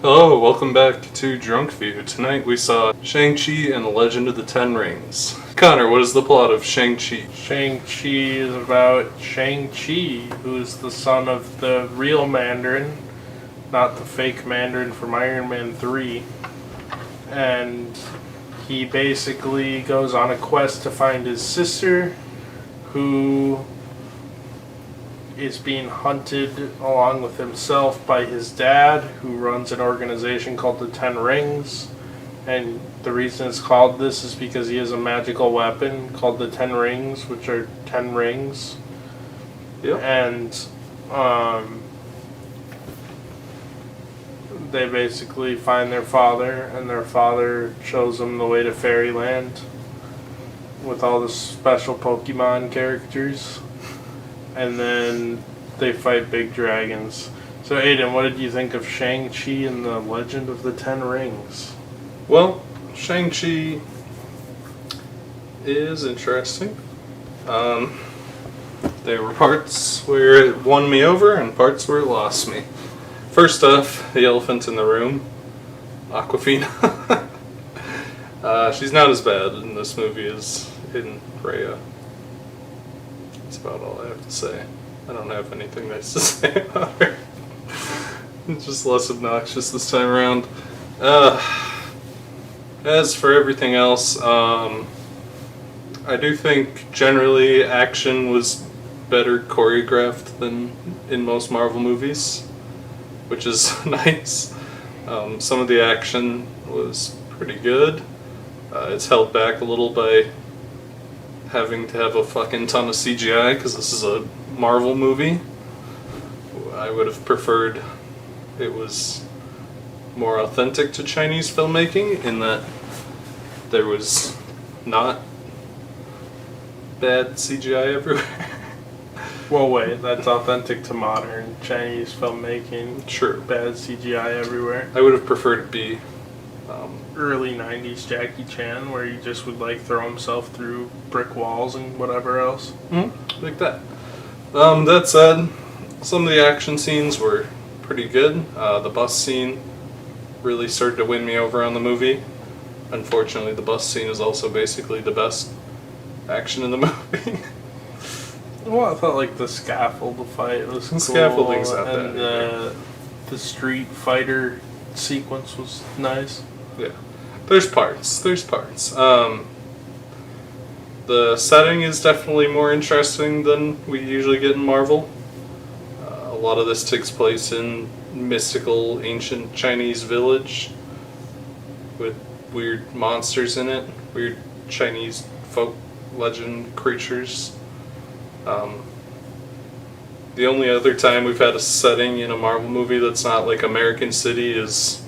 Hello, welcome back to Drunkview. Tonight we saw Shang-Chi and the Legend of the Ten Rings. Connor, what is the plot of Shang-Chi? Shang-Chi is about Shang-Chi, who is the son of the real Mandarin, not the fake Mandarin from Iron Man 3. And he basically goes on a quest to find his sister, who is being hunted along with himself by his dad, who runs an organization called the Ten Rings. And the reason it's called this is because he has a magical weapon called the Ten Rings, which are 10 rings. Yep. And they basically find their father, and their father shows them the way to Fairyland with all the special Pokemon characters. And then they fight big dragons. So Aiden, what did you think of Shang-Chi and the Legend of the Ten Rings? Well, Shang-Chi is interesting. There were parts where it won me over and parts where it lost me. First off, the elephant in the room, Aquafina. She's not as bad in this movie as in Rhea. That's about all I have to say. I don't have anything nice to say about her. It's just less obnoxious this time around. As for everything else, I do think generally action was better choreographed than in most Marvel movies, which is nice. Some of the action was pretty good. It's held back a little by having to have a fucking ton of CGI because this is a Marvel movie. I would have preferred it was more authentic to Chinese filmmaking in that there was not bad CGI everywhere. Well, wait, that's authentic to modern Chinese filmmaking. True. Bad CGI everywhere. I would have preferred it be Early 90s Jackie Chan, where he just would like throw himself through brick walls and whatever else. like that. That said, some of the action scenes were pretty good. The bus scene really started to win me over on the movie. Unfortunately, the bus scene is also basically the best action in the movie. Well, I felt like the scaffold fight was cool. Scaffolding's not and bad the Street Fighter sequence was nice. Yeah. There's parts. The setting is definitely more interesting than we usually get in Marvel. A lot of this takes place in mystical, ancient Chinese village with weird monsters in it, weird Chinese folk legend creatures. The only other time we've had a setting in a Marvel movie that's not like American City is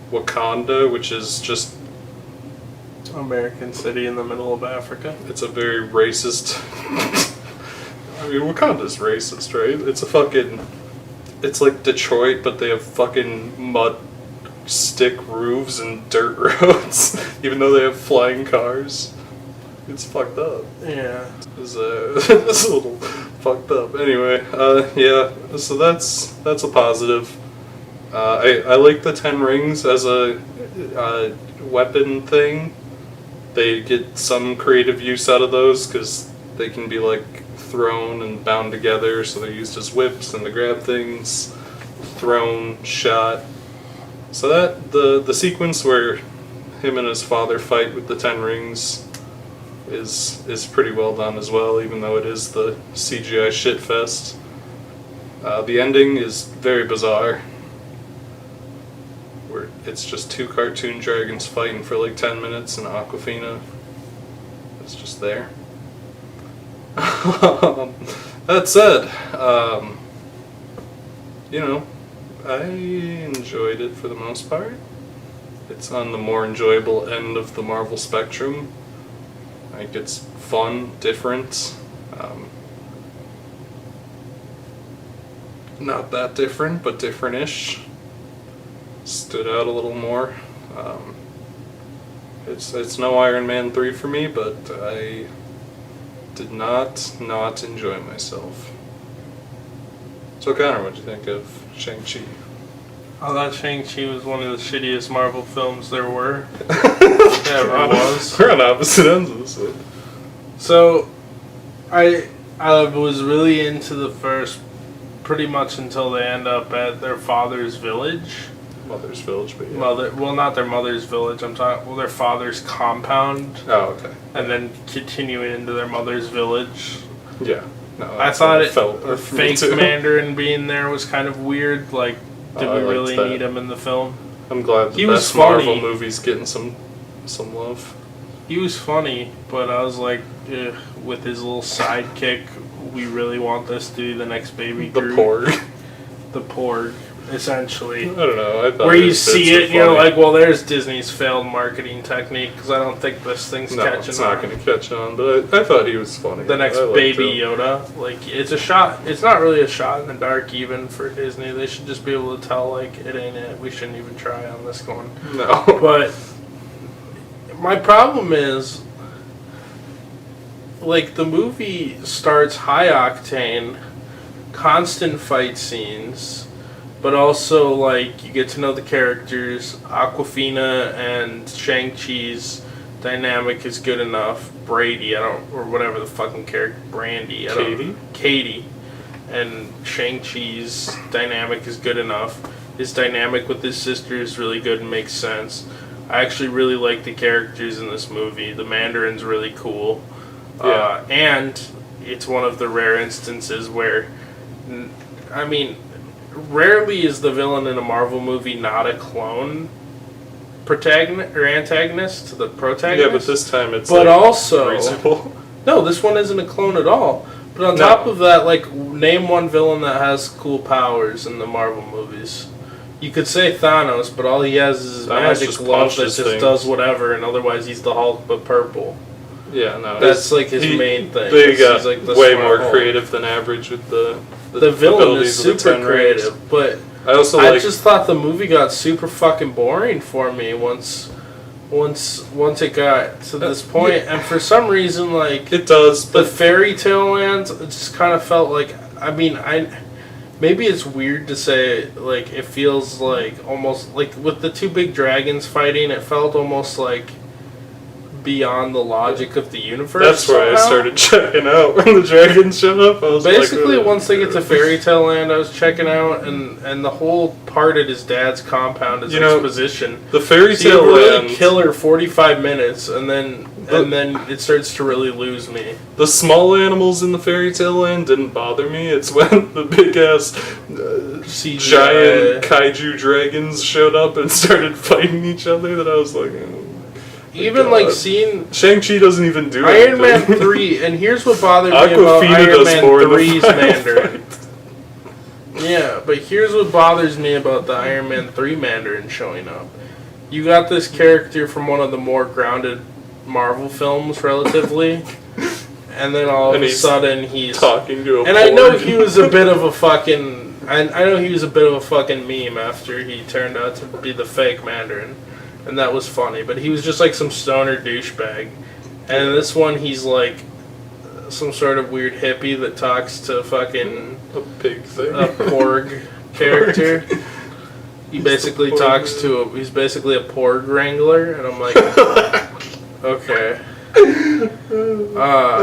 Wakanda, which is just American City in the middle of Africa. it's a very racist. I mean, Wakanda's racist, right? It's like Detroit, but they have fucking mud stick roofs and dirt roads, even though they have flying cars. It's fucked up. Yeah. It's a little fucked up. Anyway, yeah. So that's a positive. I like the Ten Rings as a weapon thing. They get some creative use out of those because they can be like thrown and bound together, so they're used as whips and to grab things, thrown, shot. So that the sequence where him and his father fight with the Ten Rings is pretty well done as well, even though it is the CGI shitfest. The ending is very bizarre, where it's just two cartoon dragons fighting for like 10 minutes and Aquafina is just there. That said, I enjoyed it for the most part. It's on the more enjoyable end of the Marvel spectrum. Like, it's fun, different. Not that different, but different-ish. Stood out a little more. It's no Iron Man 3 for me, but I did not enjoy myself. So Connor, what'd you think of Shang-Chi? I thought Shang-Chi was one of the shittiest Marvel films there were. Ever was. We're on opposite ends of this one. So, I was really into the first pretty much until they end up at their father's village. Mother's village, but yeah. Well, not their mother's village, their father's compound. Oh, okay. And then continuing into their mother's village. Yeah. No, I thought the fake Mandarin being there was kind of weird. Like, did we really need him in the film? I'm glad he was best funny. Marvel movie's getting some love. He was funny, but I was like, with his little sidekick, we really want this to be the next baby Groot. The Porg. The Porg, essentially. I don't know. I thought where you see it, and you're like, well, there's Disney's failed marketing technique, because I don't think this thing's catching on. It's not going to catch on, but I thought he was funny. The next baby Yoda. Like, it's a shot. It's not really a shot in the dark, even for Disney. They should just be able to tell, like, it ain't it. We shouldn't even try on this one. No. But my problem is, like, the movie starts high octane, constant fight scenes, but also, like, you get to know the characters. Awkwafina and Shang-Chi's dynamic is good enough. Brady, or whatever the fucking character, Brandy, Katie. And Shang-Chi's dynamic is good enough. His dynamic with his sister is really good and makes sense. I actually really like the characters in this movie. The Mandarin's really cool. Yeah. And it's one of the rare instances where, I mean, rarely is the villain in a Marvel movie not a clone protagonist or antagonist to the protagonist. Yeah, but this time it's also reasonable. No, this one isn't a clone at all. But on top of that, like, name one villain that has cool powers in the Marvel movies. You could say Thanos, but all he has is his magic glove that just does whatever, and otherwise he's the Hulk but purple. Yeah, no. That's like his main thing. They got like way more creative than average with the villain is super creative, but I just thought the movie got super fucking boring for me once it got to this point, and for some reason, like, it does, but the fairy tale lands, it just kind of felt like, I mean, maybe it's weird to say, like, it feels like almost like with the two big dragons fighting, it felt almost like beyond the logic of the universe. That's where I started checking out when the dragons showed up. I was basically like, once they get to Fairy Tale Land, I was checking out, and the whole part at his dad's compound is exposition. The Fairy Tale Land, really killer 45 minutes, and then it starts to really lose me. The small animals in the Fairy Tale Land didn't bother me. It's when the big ass giant kaiju dragons showed up and started fighting each other that I was like. Even like seeing Shang-Chi doesn't even do Iron anything. Man 3, and here's what bothered me about Iron Man 3's Mandarin. Yeah, but here's what bothers me about the Iron Man 3 Mandarin showing up. You got this character from one of the more grounded Marvel films, relatively, and then all of a sudden he's talking to a and I know he was a bit of a fucking I know he was a bit of a fucking meme after he turned out to be the fake Mandarin. And that was funny, but he was just like some stoner douchebag. And this one, he's like some sort of weird hippie that talks to fucking a pig thing, a porg character. He basically talks to he's basically a porg wrangler, and I'm like, okay. I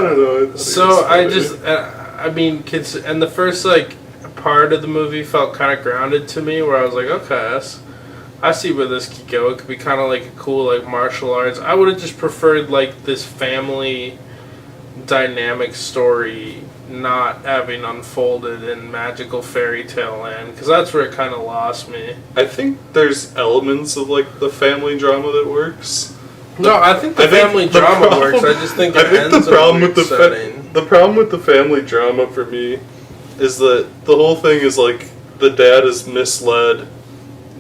don't know. So I mean, and the first like part of the movie felt kind of grounded to me, where I was like, okay, I see where this could go. It could be kind of like a cool, like, martial arts. I would have just preferred, like, this family dynamic story not having unfolded in magical fairy tale land, because that's where it kind of lost me. I think there's elements of, like, the family drama that works. No, I think the family drama works. I just think it ends in a weird setting. The problem with the family drama for me is that the whole thing is, like, the dad is misled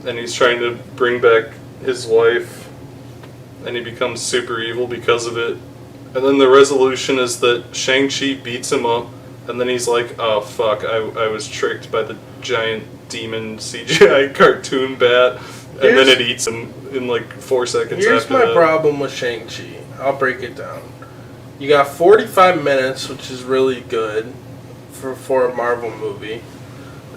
and he's trying to bring back his wife, and he becomes super evil because of it. And then the resolution is that Shang-Chi beats him up, and then he's like, oh fuck, I was tricked by the giant demon CGI cartoon bat, and then it eats him in like 4 seconds after that. Here's my problem with Shang-Chi. I'll break it down. You got 45 minutes, which is really good for a Marvel movie.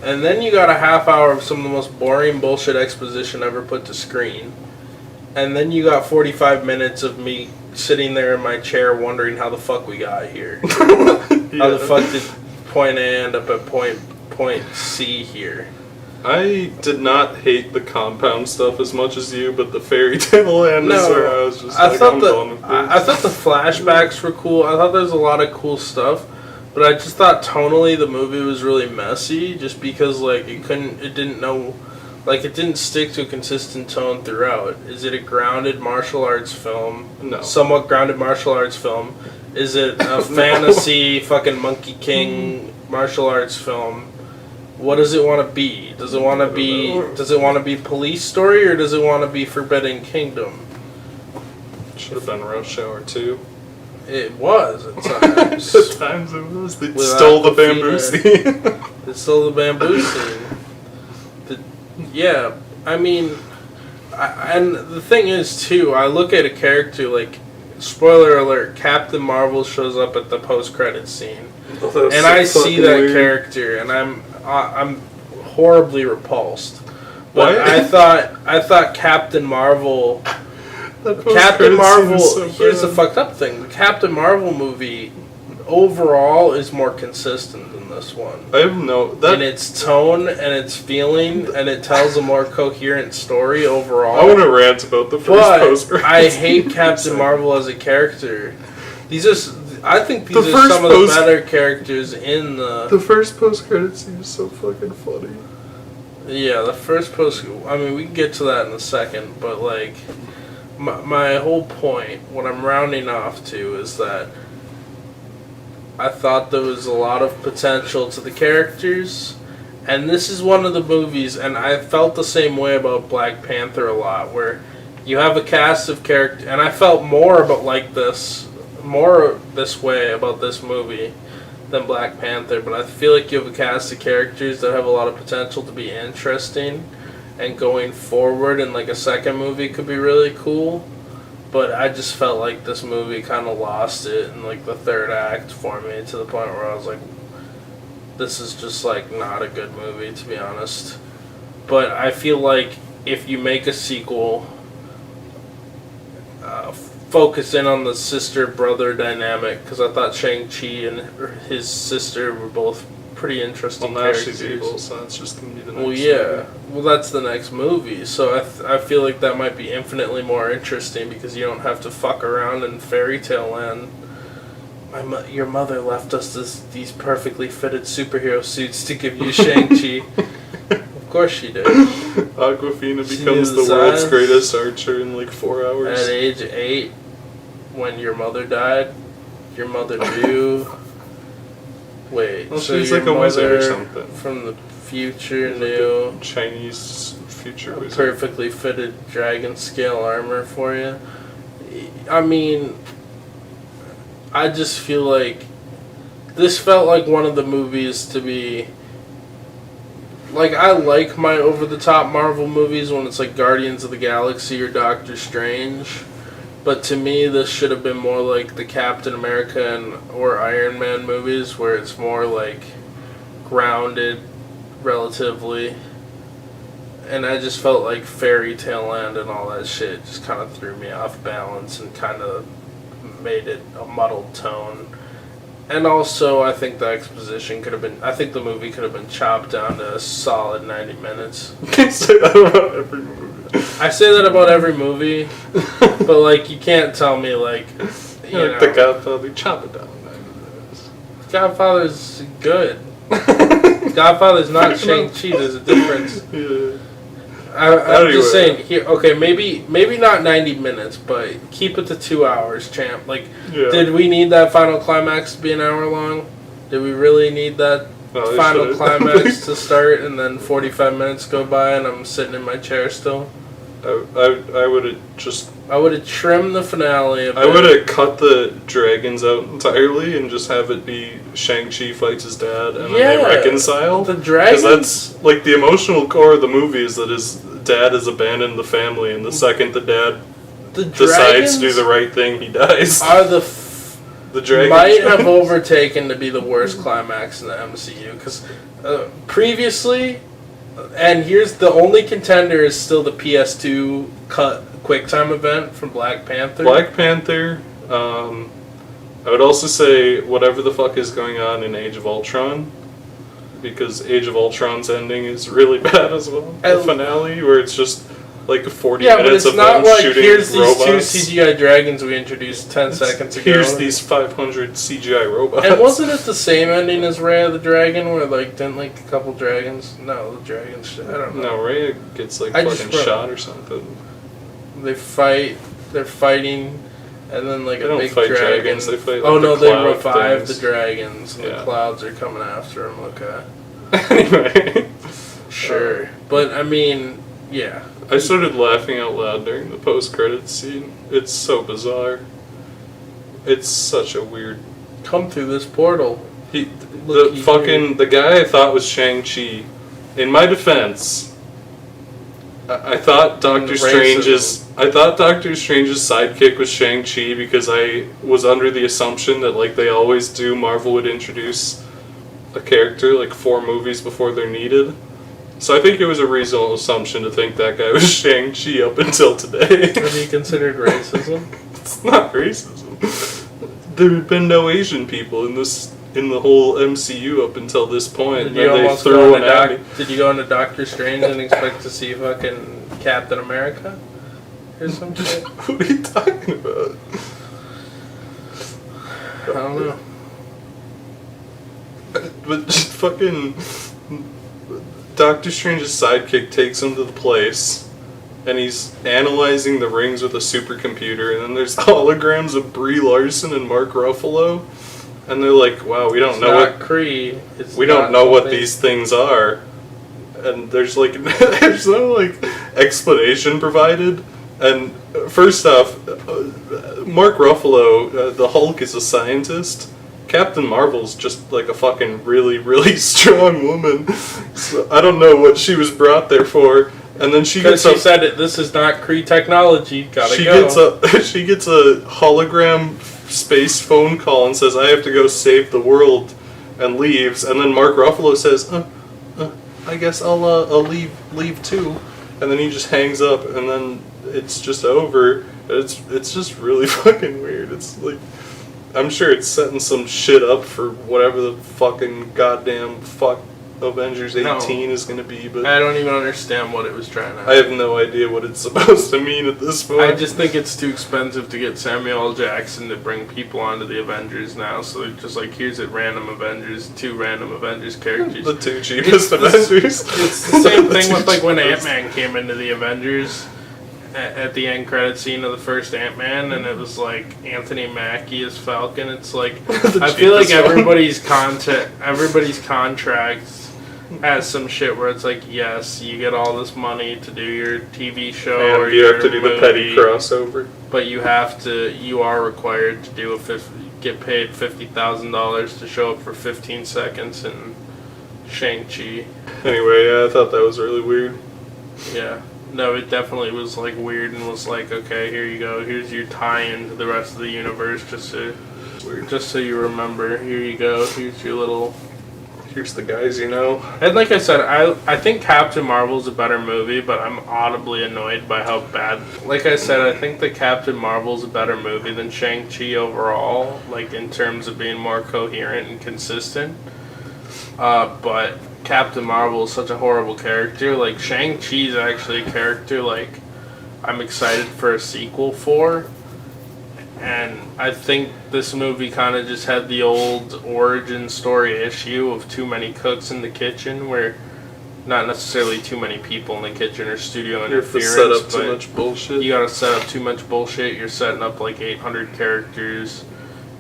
And then you got a half hour of some of the most boring bullshit exposition ever put to screen. And then you got 45 minutes of me sitting there in my chair wondering how the fuck we got here. How the fuck did point A end up at point C here? I did not hate the compound stuff as much as you, but the fairy tale land is where I was just I thought the flashbacks were cool. I thought there was a lot of cool stuff, but I just thought tonally the movie was really messy, just because like it didn't stick to a consistent tone throughout. Is it a grounded martial arts film? No. Somewhat grounded martial arts film. Is it a fantasy fucking Monkey King martial arts film? What does it want to be? Does it want to be police story, or does it want to be Forbidden Kingdom? Should have been Rush Hour 2. It was at times. At times it was. They stole the bamboo scene. They stole the bamboo scene. Yeah, I mean, and the thing is too, I look at a character like, spoiler alert, Captain Marvel shows up at the post-credits scene, and I see that weird character, and I'm horribly repulsed. But I thought Captain Marvel. Here's the fucked up thing: the Captain Marvel movie overall is more consistent than this one. I have in its tone and its feeling, and it tells a more coherent story overall. I want to rant about the first post-credits. I hate Captain Marvel as a character. I think these are some of the better characters in the... The first post-credits scene is so fucking funny. Yeah, the first I mean, we can get to that in a second, but, like, my whole point, what I'm rounding off to, is that I thought there was a lot of potential to the characters, and this is one of the movies, and I felt the same way about Black Panther a lot, where you have a cast of characters, and I felt more this way about this movie than Black Panther, but I feel like you have a cast of characters that have a lot of potential to be interesting, and going forward in like a second movie could be really cool. But I just felt like this movie kind of lost it in like the third act for me, to the point where I was like, this is just like not a good movie, to be honest. But I feel like if you make a sequel, focus in on the sister-brother dynamic, because I thought Shang-Chi and his sister were both pretty interesting characters. She's evil, so that's just going to be the next movie. Well, that's the next movie, so I feel like that might be infinitely more interesting, because you don't have to fuck around in fairy tale land. Your mother left us these perfectly fitted superhero suits to give you Shang-Chi. Of course she did. Awkwafina becomes the world's greatest archer in like 4 hours. At age 8, when your mother died, your mother knew. Wait, well, so she's your like a wizard or something. From the future knew like Chinese future wizard. Perfectly fitted dragon scale armor for you. I mean, I just feel like this felt like one of the movies to be... Like, I like my over-the-top Marvel movies when it's like Guardians of the Galaxy or Doctor Strange. But to me, this should have been more like the Captain America or Iron Man movies, where it's more like grounded, relatively. And I just felt like Fairy Tale Land and all that shit just kind of threw me off balance and kind of made it a muddled tone. And also, I think the exposition could have been... I think the movie could have been chopped down to a solid 90 minutes. You can't say that about every movie. I say that about every movie, but, like, you can't tell me, like, you know... The Godfather, chop it down to 90 minutes. Godfather's good. Godfather's not Shang-Chi, there's a difference. Yeah. I'm just saying, here, okay, maybe not 90 minutes, but keep it to 2 hours, champ. Like, Did we need that final climax to be an hour long? Did we really need that final climax to start and then 45 minutes go by and I'm sitting in my chair still? I would have just... I would have trimmed the finale a bit. I would have cut the dragons out entirely and just have it be Shang-Chi fights his dad and then they reconcile. The dragons... Because that's, like, the emotional core of the movie is that his dad has abandoned the family, and the second the dad decides to do the right thing, he dies. The dragon might giant. have overtaken to be the worst climax in the MCU, because previously, and here's the only contender is still the PS2 cut QuickTime event from Black Panther. Black Panther. I would also say whatever the fuck is going on in Age of Ultron, because Age of Ultron's ending is really bad as well. The finale, where it's just like 40 minutes of them like, shooting here's robots. these two CGI dragons we introduced 10 seconds ago. Here's these 500 CGI robots. And wasn't it the same ending as Raya the Dragon, where like didn't like a couple dragons? No, the dragons. I don't know. No, Raya gets like fucking shot or something. They fight. They're fighting, and then like they a don't big fight dragon. dragons. They fight. Like, oh no, the they cloud revive things. the dragons, and the clouds are coming after them. Okay. Anyway. Sure, but I mean, yeah. I started laughing out loud during the post-credits scene. It's so bizarre. It's such a weird. Come through this portal. The guy I thought was Shang-Chi. In my defense, I thought Doctor Strange's sidekick was Shang-Chi because I was under the assumption that like they always do, Marvel would introduce a character like 4 movies before they're needed. So I think it was a reasonable assumption to think that guy was Shang-Chi up until today. Have you considered racism? It's not racism. There had been no Asian people in the whole MCU up until this point. Did you go into Doctor Strange and expect to see fucking Captain America? Or some shit? What are you talking about? I don't know. But just fucking Doctor Strange's sidekick takes him to the place, and he's analyzing the rings with a supercomputer, and then there's holograms of Brie Larson and Mark Ruffalo, and they're like, "Wow, we don't know what these things are," and there's like there's no like explanation provided. And first off, Mark Ruffalo, the Hulk, is a scientist. Captain Marvel's just like a fucking really, really strong woman. So I don't know what she was brought there for. And then she said it. This is not Kree technology. She gets a hologram space phone call and says, "I have to go save the world," and leaves. And then Mark Ruffalo says, "I guess I'll leave too." And then he just hangs up, and then it's just over. It's just really fucking weird. It's like, I'm sure it's setting some shit up for whatever the fucking goddamn fuck Avengers 18 is going to be, but I don't even understand what it was trying to. I have no idea what it's supposed to mean at this point. I just think it's too expensive to get Samuel L. Jackson to bring people onto the Avengers now, so they're just like, here's it, two random Avengers characters. The 2 cheapest Avengers. It's the same thing with like when Ant-Man came into the Avengers. At the end credit scene of the first Ant-Man, and it was like Anthony Mackie as Falcon. It's like I feel like everybody's contract has some shit where it's like, yes, you get all this money to do your TV show, and or you have to do the petty crossover, but you are required to get paid $50,000 to show up for 15 seconds in Shang-Chi. Anyway, yeah, I thought that was really weird. Yeah. No, it definitely was like weird and was like, okay, here you go. Here's your tie-in to the rest of the universe, just so you remember. Here you go. Here's your little. Here's the guys you know. And like I said, I think Captain Marvel's a better movie, but I'm audibly annoyed by how bad. Like I said, I think that Captain Marvel's a better movie than Shang-Chi overall, like in terms of being more coherent and consistent. But Captain Marvel is such a horrible character. Like, Shang-Chi's actually a character, like, I'm excited for a sequel for. And I think this movie kind of just had the old origin story issue of too many cooks in the kitchen, where not necessarily too many people in the kitchen or studio interference. You have to set up too much bullshit. You gotta set up too much bullshit. You're setting up like 800 characters.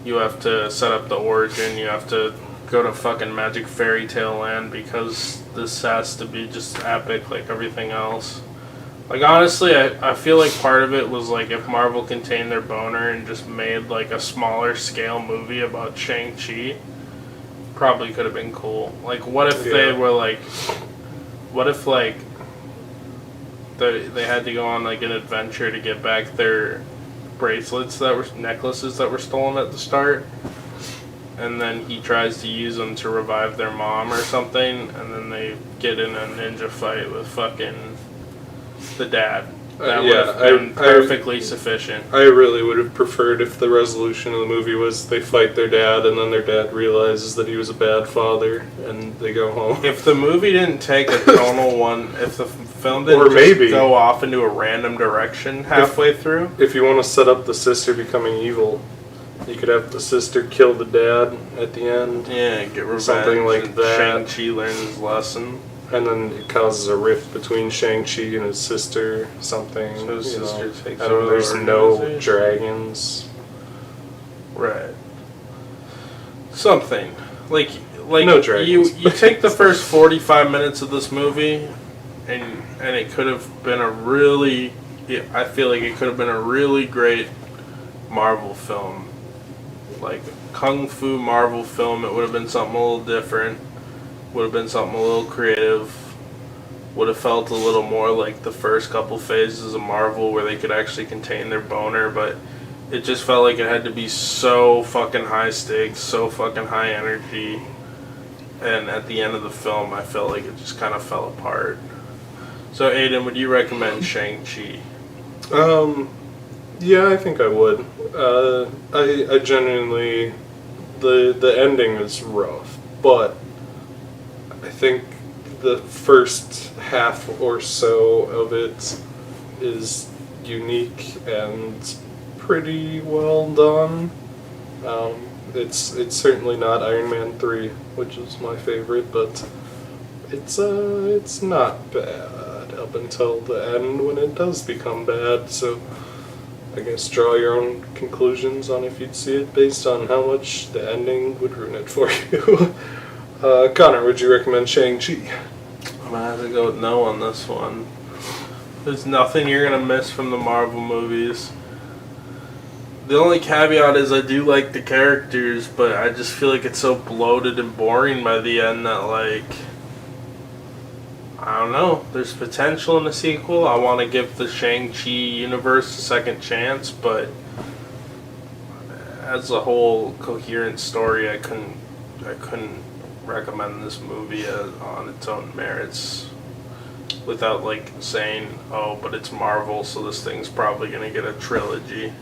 You have to set up the origin. You have to go to fucking Magic Fairy Tale Land because this has to be just epic like everything else. Like, honestly, I feel like part of it was like if Marvel contained their boner and just made like a smaller scale movie about Shang-Chi, probably could have been cool. Like, what if they were like, what if like they had to go on like an adventure to get back their necklaces that were stolen at the start, and then he tries to use them to revive their mom or something, and then they get in a ninja fight with fucking the dad. That would have been perfectly sufficient. I really would have preferred if the resolution of the movie was they fight their dad and then their dad realizes that he was a bad father and they go home. If the movie didn't take a tonal one, if the film didn't go off into a random direction halfway through. If you want to set up the sister becoming evil, you could have the sister kill the dad at the end. Yeah, get revenge. Something like that. Shang-Chi learns his lesson. And then it causes a rift between Shang-Chi and his sister, something. So his sister takes and over there's the no organization. dragons. Right. Something. Like no dragons. You take the first 45 minutes of this movie, and it could have been a really, I feel like it could have been a really great Marvel film. Like Kung Fu Marvel film, it would have been something a little different. Would have been something a little creative. Would have felt a little more like the first couple phases of Marvel where they could actually contain their boner, but it just felt like it had to be so fucking high stakes, so fucking high energy. And at the end of the film, I felt like it just kind of fell apart. So Aiden, would you recommend Shang-Chi? Yeah, I think I would. I genuinely, the ending is rough, but I think the first half or so of it is unique and pretty well done. It's certainly not Iron Man 3, which is my favorite, but it's not bad up until the end when it does become bad. So I guess draw your own conclusions on if you'd see it based on how much the ending would ruin it for you. Connor, would you recommend Shang-Chi? I'm gonna have to go with no on this one. There's nothing you're gonna miss from the Marvel movies. The only caveat is I do like the characters, but I just feel like it's so bloated and boring by the end that, like, I don't know. There's potential in the sequel. I want to give the Shang-Chi universe a second chance, but as a whole coherent story, I couldn't recommend this movie on its own merits without, like, saying, oh, but it's Marvel, so this thing's probably going to get a trilogy.